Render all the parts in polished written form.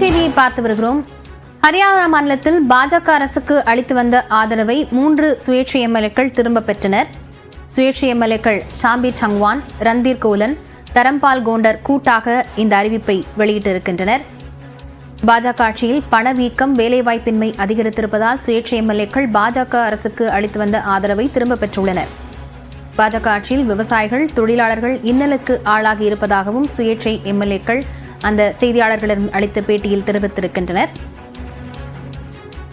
செய்தியை பார்த்து வருகிறோம். ஹரியானா மாநிலத்தில் பாஜக அரசுக்கு அளித்து வந்த ஆதரவை 3 சுயேட்சை எம்எல்ஏக்கள் திரும்பப் பெற்றனர். சுயேட்சை எம்எல்ஏக்கள் சாம்பீர் சங்வான், ரந்தீர் கோலன், தரம்பால் கோண்டர் கூட்டாக இந்த அறிவிப்பை வெளியிட்டிருக்கின்றனர். பாஜக ஆட்சியில் பணவீக்கம், வேலைவாய்ப்பின்மை அதிகரித்திருப்பதால் சுயேட்சை எம்எல்ஏக்கள் பாஜக அரசுக்கு அளித்து வந்த ஆதரவை திரும்பப் பெற்றுள்ளனர். பாஜக ஆட்சியில் விவசாயிகள், தொழிலாளர்கள் இன்னலுக்கு ஆளாகி இருப்பதாகவும் சுயேட்சை எம்எல்ஏக்கள் அந்த செய்தியாளர்களிடம் அளித்த பேட்டியில் தெரிவித்திருக்கின்றனர்.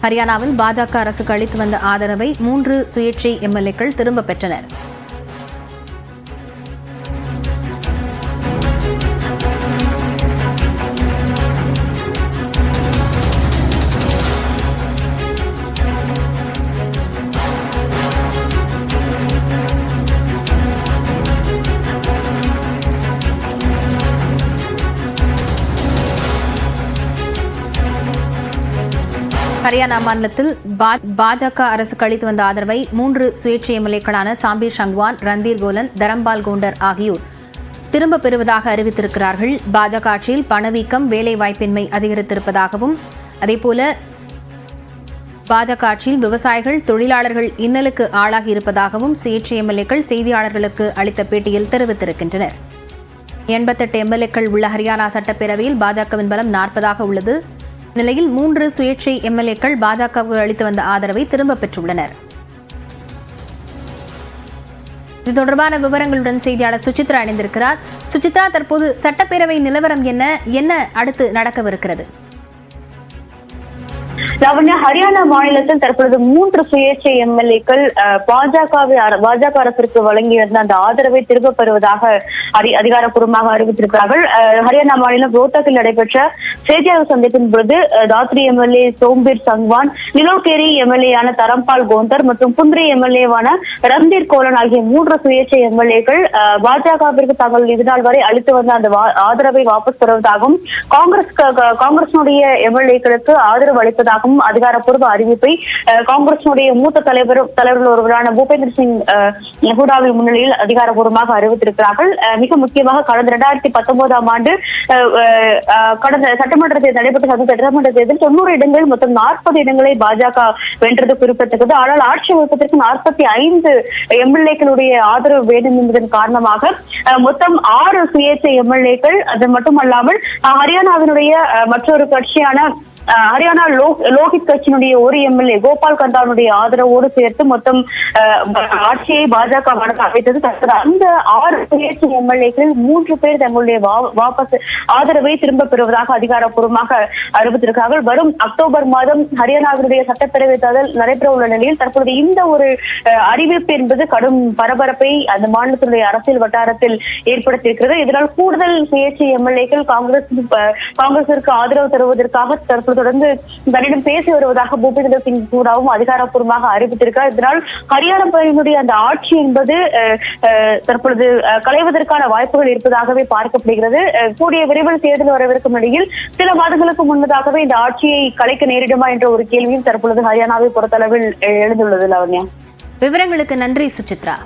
ஹரியானாவில் பாஜக அரசுக்கு அளித்து வந்த ஆதரவை 3 சுயேட்சை எம்எல்ஏக்கள் திரும்பப் பெற்றனர். ஹரியானா மாநிலத்தில் பாஜக அரசுக்கு அளித்து வந்த ஆதரவை 3 சுயேட்சை எம்எல்ஏக்களான சாம்பீர் சங்வான், ரந்தீர் கோலன், தரம்பால் கோண்டர் ஆகியோர் திரும்பப் பெறுவதாக அறிவித்திருக்கிறார்கள். பாஜக ஆட்சியில் பணவீக்கம், வேலைவாய்ப்பின்மை அதிகரித்திருப்பதாகவும் அதேபோல பாஜக ஆட்சியில் விவசாயிகள், தொழிலாளர்கள் இன்னலுக்கு ஆளாகி இருப்பதாகவும் சுயேட்சை எம்எல்ஏக்கள் செய்தியாளர்களுக்கு அளித்த பேட்டியில் தெரிவித்திருக்கின்றனர். 88 எம்எல்ஏக்கள் உள்ள ஹரியானா சட்டப்பேரவையில் பாஜகவின் பலம் 40 உள்ளது. நிலையில் 3 சுயேட்சை எம்எல்ஏக்கள் பாஜகவுக்கு அளித்து வந்த ஆதரவை திரும்பப் பெற்றுள்ளனர். இது தொடர்பான விவரங்களுடன் செய்தியாளர் சுசித்ரா இணைந்திருக்கிறார். சுசித்ரா, தற்போது சட்டப்பேரவை நிலவரம் என்ன அடுத்து நடக்கவிருக்கிறது? ஹரியானா மாநிலத்தில் தற்பொழுது 3 சுயேட்சை எம்எல்ஏக்கள் பாஜக அரசிற்கு வழங்கியிருந்த அந்த ஆதரவை திரும்பப் பெறுவதாக அதிகாரப்பூர்வமாக அறிவித்திருக்கிறார்கள். ஹரியானா மாநிலம் ரோத்தக்கில் நடைபெற்ற செய்தியாளர் சந்திப்பின் பொழுது தாத்ரி எம்எல்ஏ சோம்பீர் சங்வான், நிலோகேரி எம்எல்ஏயான தரம்பால் கோந்தர் மற்றும் புந்திரி எம்எல்ஏவான ரந்தீர் கோலன் ஆகிய 3 சுயேட்சை எம்எல்ஏக்கள் பாஜகவிற்கு தாங்கள் இதுநாள் வரை அளித்து வந்த அந்த ஆதரவை வாபஸ் பெறுவதாகவும் காங்கிரசினுடைய எம்எல்ஏக்களுக்கு ஆதரவு அளிப்பதாகவும் அதிகாரப்பூர்வ அறிவிப்பை காங்கிரசினுடைய மூத்த தலைவர்கள் ஒருவரான பூபேந்தர் சிங் ஹூடாவின் முன்னிலையில் அதிகாரப்பூர்வமாக அறிவித்திருக்கிறார்கள். மிக முக்கியமாக கடந்த 2019 ஆண்டு கடந்த சட்டமன்ற தேர்தல் நடைபெற்ற சட்டமன்ற தேர்தல் 90 இடங்களில் மொத்தம் 40 இடங்களை பாஜக வென்றது குறிப்பிடத்தக்கது. ஆனால் ஆட்சி அமைப்பதற்கு 45 எம்எல்ஏக்களுடைய ஆதரவு வேண்டும் என்பதன் காரணமாக மொத்தம் 6 சுயேட்சை எம்எல்ஏக்கள், அது மட்டுமல்லாமல் ஹரியானாவினுடைய மற்றொரு கட்சியான ஹரியானா லோகித் கட்சியினுடைய ஒரு எம்எல்ஏ கோபால் கந்தாவுடைய ஆதரவோடு சேர்த்து மொத்தம் ஆட்சியை பாஜக அமைத்தது. அந்த 6 சுயேட்சை எம்எல்ஏக்கள் 3 பேர் தங்களுடைய வாபஸ் ஆதரவை திரும்ப பெறுவதாக அதிகாரப்பூர்வமாக அறிவித்திருக்கிறார்கள். வரும் அக்டோபர் மாதம் ஹரியானாவினுடைய சட்டப்பேரவை தேர்தல் நடைபெற உள்ள நிலையில் தற்போது இந்த ஒரு அறிவிப்பு என்பது கடும் பரபரப்பை அந்த மாநிலத்தினுடைய அரசியல் வட்டாரத்தில் ஏற்படுத்தியிருக்கிறது. இதனால் கூடுதல் சுயேட்சை எம்எல்ஏக்கள் காங்கிரசிற்கு ஆதரவு தருவதற்காக தற்போது தொடர்ந்து தன்னிடம் பேசி வருவதாக பூபேந்தர் சிங் ஹூடாவும் அதிகாரப்பூர்வமாக அறிவித்திருக்கிறார். இதனால் ஹரியானா பகுதியினுடைய அந்த ஆட்சி என்பது தற்பொழுது களைவதற்கான வாய்ப்புகள் இருப்பதாகவே பார்க்கப்படுகிறது. கூடிய விரைவில் தேர்தல் வரவிருக்கும் நிலையில் சில மாதங்களுக்கு முன்னதாகவே இந்த ஆட்சியை கலைக்க நேரிடுமா என்ற ஒரு கேள்வியும் தற்பொழுது ஹரியானாவை பொறுத்தளவில் எழுந்துள்ளது. லாவண்யா, விவரங்களுக்கு நன்றி சுசித்ரா.